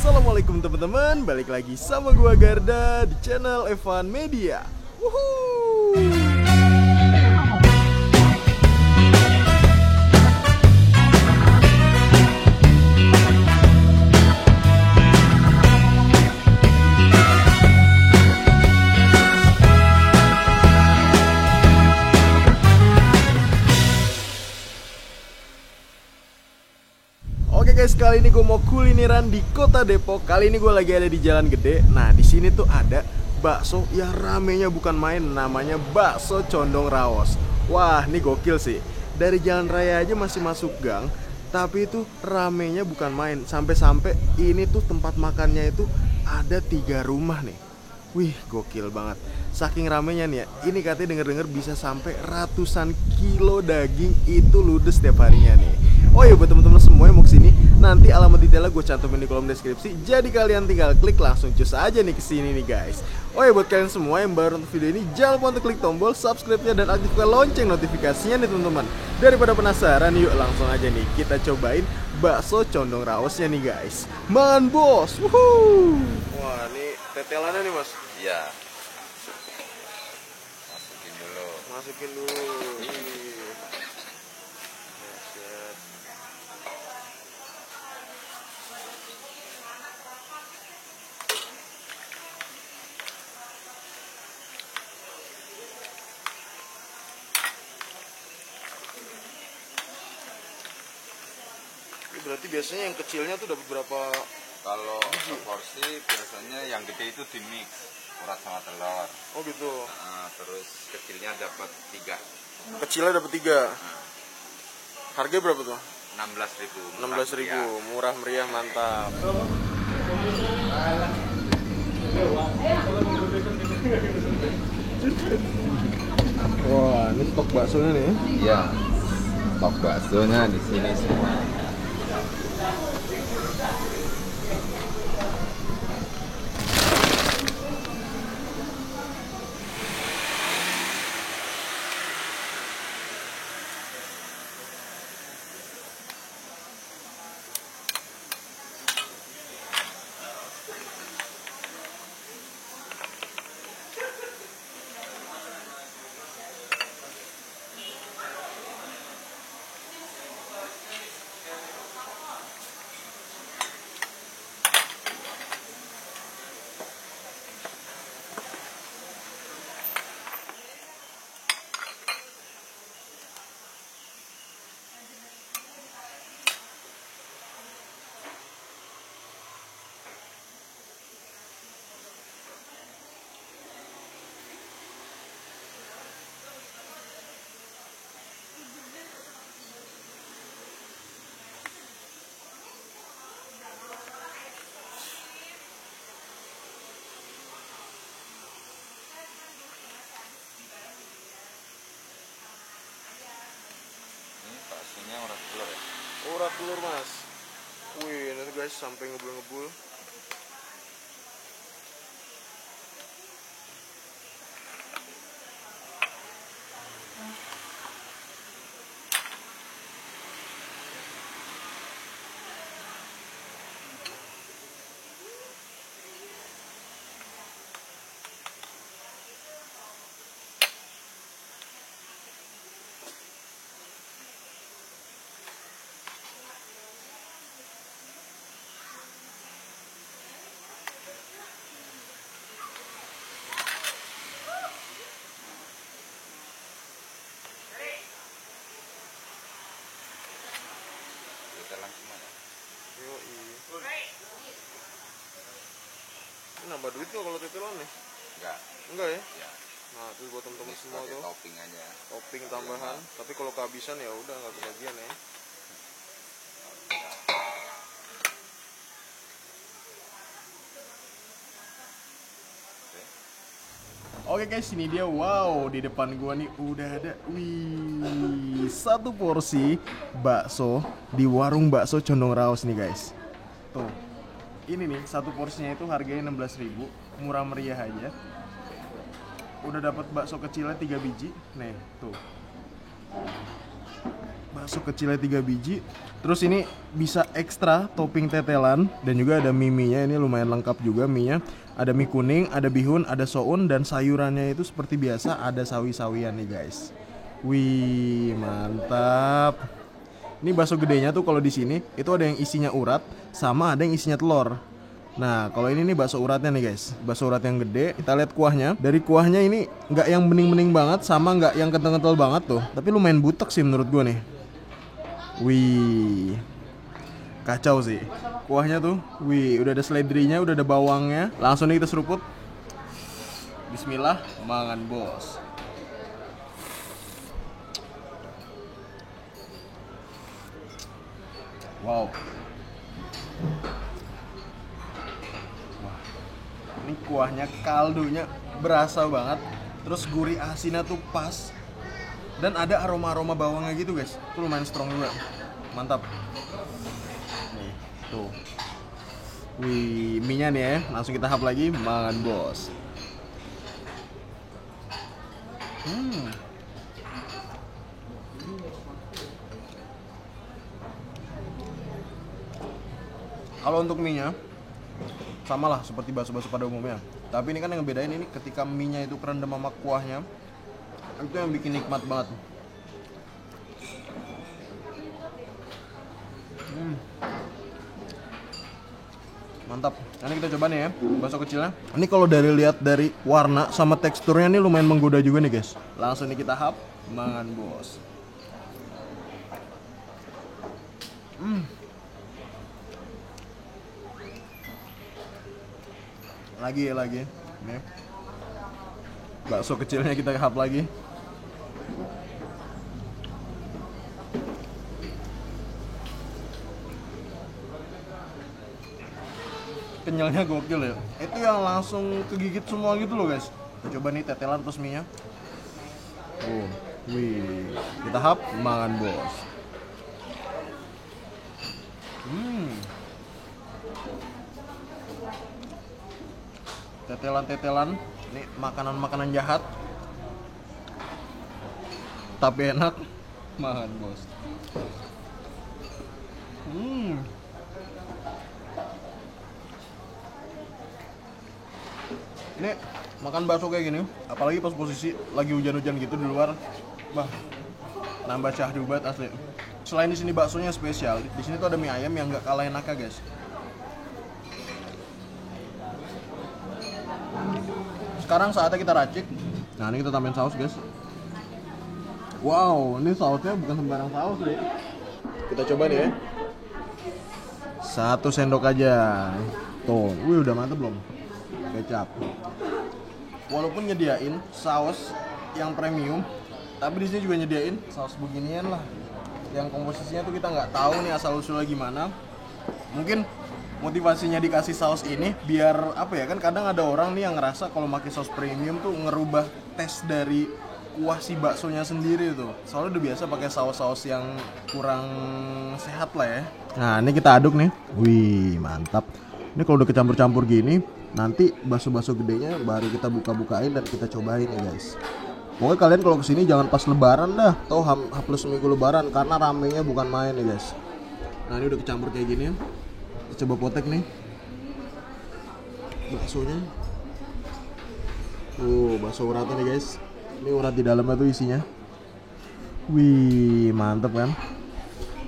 Assalamualaikum teman-teman, balik lagi sama gua Garda di channel Evan Media. Wuhuu. Oke guys, kali ini gue mau kulineran di kota Depok. Kali ini gue lagi ada di Jalan Gede. Nah, di sini tuh ada bakso yang ramenya bukan main, namanya bakso Condong Raos. Wah, ini gokil sih. Dari jalan raya aja masih masuk gang, tapi itu ramenya bukan main. Sampai-sampai ini tuh tempat makannya itu ada 3 rumah nih. Wih, gokil banget. Saking ramenya nih ya, ini katanya denger-denger bisa sampai ratusan kilo daging itu ludes setiap harinya nih. Oh iya, buat teman-teman semua yang mau kesini, nanti alamat detailnya gue cantumin di kolom deskripsi. Jadi kalian tinggal klik langsung cus aja nih kesini nih guys. Oh iya, buat kalian semua yang baru nonton video ini, jangan lupa untuk klik tombol subscribe-nya dan aktifkan lonceng notifikasinya nih teman-teman. Daripada penasaran, yuk langsung aja nih kita cobain bakso Condong Raosnya nih guys. Man bos, wuhuu. Wah, ini tetelannya nih mas. Iya. Masukin dulu. Berarti biasanya yang kecilnya tuh dapat berapa? Kalau porsi biasanya yang gede itu di mix urat sama telur. Oh gitu. Nah, terus kecilnya dapat 3. Kecilnya dapat 3. Harga berapa tuh? 16.000. 16.000, murah meriah, mantap. Wah, ini stok baksonya nih. Iya. Stok baksonya di sini semua. Baksonya urat telur ya? Urat telur mas. Wih, nanti guys sampai ngebul-ngebul. Kita langsung aja. Yoi. Ini nambah duit kok kalau tetelan nih? Enggak ya? Ya. Nah, itu buat temen-temen semua tuh. Topping aja. Topping tambahan. Tapi kalau kehabisan ya udah nggak kebagian ya. Oke guys, ini dia. Wow, di depan gua nih udah ada, wih, 1 porsi bakso di warung bakso Condong Raos nih guys. Tuh, ini nih 1 porsinya itu harganya 16.000, murah meriah aja. Udah dapat bakso kecilnya 3 biji, nih tuh. bakso kecilnya 3 biji. Terus ini bisa ekstra topping tetelan dan juga ada mie-nya, ini lumayan lengkap juga mie-nya. Ada mie kuning, ada bihun, ada soun dan sayurannya itu seperti biasa ada sawi-sawian nih guys. Wih, mantap. Ini bakso gedenya tuh kalau di sini itu ada yang isinya urat sama ada yang isinya telur. Nah, kalau ini nih bakso uratnya nih guys, bakso urat yang gede. Kita lihat kuahnya. Dari kuahnya ini nggak yang bening-bening banget, sama nggak yang kental-kental banget tuh. Tapi lumayan butek sih menurut gue nih. Wih, kacau sih. Kuahnya tuh, wih, udah ada seledrinya, udah ada bawangnya. Langsung nih kita seruput. Bismillah, mangan bos. Wow. Ini kuahnya, kaldunya berasa banget. Terus gurih asinnya tuh pas. Dan ada aroma-aroma bawangnya gitu guys. Itu lumayan strong juga. Mantap. Nih, tuh. Wih, mie-nya nih ya. Langsung kita hap lagi, mangan bos. Kalau untuk mie-nya sama lah seperti bakso-bakso pada umumnya. Tapi ini kan yang ngebedain ini ketika mie-nya itu kerendam sama kuahnya. Itu yang bikin nikmat banget. Mantap. Ini kita coba nih ya, bakso kecilnya. Ini kalau dari lihat dari warna sama teksturnya nih lumayan menggoda juga nih guys. Langsung nih kita hap, mangan bos. Lagi. Nih. Bakso kecilnya kita hap lagi. Kenyalnya gokil ya. Itu yang langsung kegigit semua gitu loh guys. Kita coba nih tetelan plus mie-nya. Oh, wih. Kita hap, mangan bos. Tetelan-tetelan, ini makanan-makanan jahat tapi enak, mangan bos. Ini makan bakso kayak gini, apalagi pas posisi lagi hujan-hujan gitu di luar, bah, nambah syahdu banget asli. Selain di sini baksonya spesial, di sini tuh ada mie ayam yang nggak kalah enaknya guys. Sekarang saatnya kita racik. Nah, ini kita tambahin saus guys. Wow, ini sausnya bukan sembarang saus deh. Kita coba nih ya. 1 sendok aja. Tuh, wih udah mantep belum? Kecap. Walaupun nyediain saus yang premium, tapi di sini juga nyediain saus beginian lah. Yang komposisinya tuh kita nggak tahu nih asal usulnya gimana. Mungkin motivasinya dikasih saus ini biar apa ya, kan kadang ada orang nih yang ngerasa kalau pakai saus premium tuh ngerubah tes dari kuah si baksonya sendiri tuh. Soalnya udah biasa pakai saus-saus yang kurang sehat lah ya. Nah, ini kita aduk nih. Wih, mantap. Ini kalau udah kecampur-campur gini, nanti bakso-bakso gedenya baru kita buka-bukain dan kita cobain ya guys. Pokoknya kalian kalau kesini jangan pas lebaran dah, atau H plus seminggu lebaran, karena ramenya bukan main ya guys. Nah, ini udah kecampur kayak gini. Kita coba potek nih baksonya. Bakso uratnya nih guys. Ini urat di dalamnya tuh isinya. Wih, mantep kan.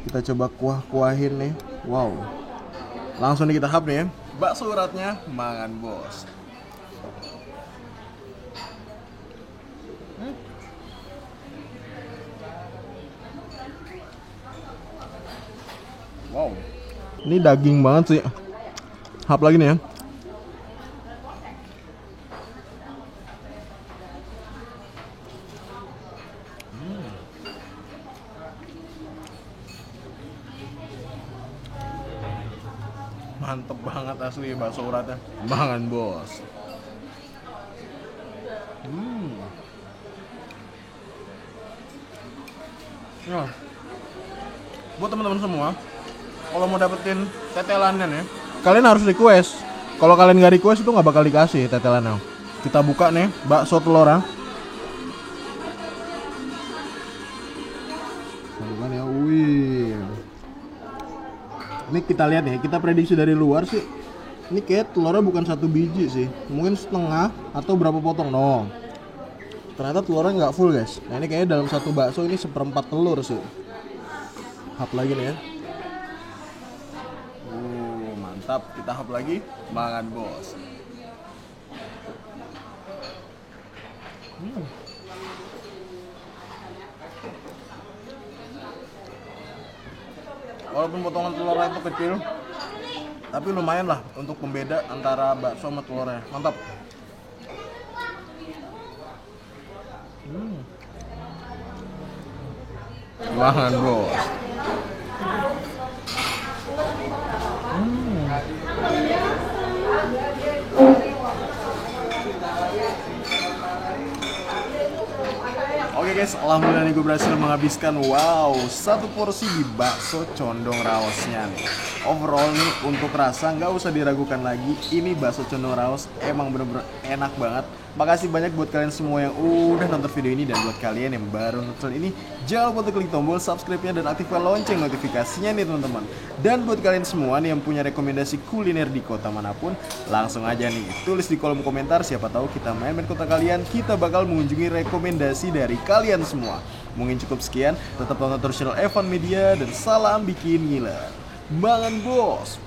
Kita coba kuah-kuahin nih. Wow. Langsung nih kita hap nih ya. Bakso uratnya, mangan bos. Wow. Ini daging banget sih. Hap lagi nih ya. Mantep banget asli bakso uratnya. Mangan bos. Nah, buat teman-teman semua, kalau mau dapetin tetelannya nih, kalian harus request. Kalau kalian nggak request itu nggak bakal dikasih tetelannya. Kita buka nih bakso telurnya. Bukan ya, wih. Ini kita lihat ya, kita prediksi dari luar sih. Ini kayak telurnya bukan satu biji sih, mungkin setengah atau berapa potong dong. Ternyata telurnya nggak full guys. Nah ini kayaknya dalam satu bakso ini seperempat telur sih. Hap lagi nih ya. Mantap, kita hap lagi. Makan bos. Walaupun potongan telurnya itu kecil, tapi lumayan lah untuk pembeda antara bakso sama telurnya. Mantap. Makan bos. Oke guys, alhamdulillah nih gue berhasil menghabiskan satu porsi di bakso condong rawosnya nih. Overall nih untuk rasa nggak usah diragukan lagi, ini bakso condong rawos emang bener-bener enak banget. Makasih banyak buat kalian semua yang udah nonton video ini, dan buat kalian yang baru nonton ini jangan lupa untuk klik tombol subscribe-nya dan aktifkan lonceng notifikasinya nih teman-teman. Dan buat kalian semua nih yang punya rekomendasi kuliner di kota manapun, langsung aja nih tulis di kolom komentar, siapa tahu kita main-main kota kalian, kita bakal mengunjungi rekomendasi dari kalian semua. Mungkin cukup sekian, tetap tonton terus channel Evan Media dan salam bikin gila. Mangan bos.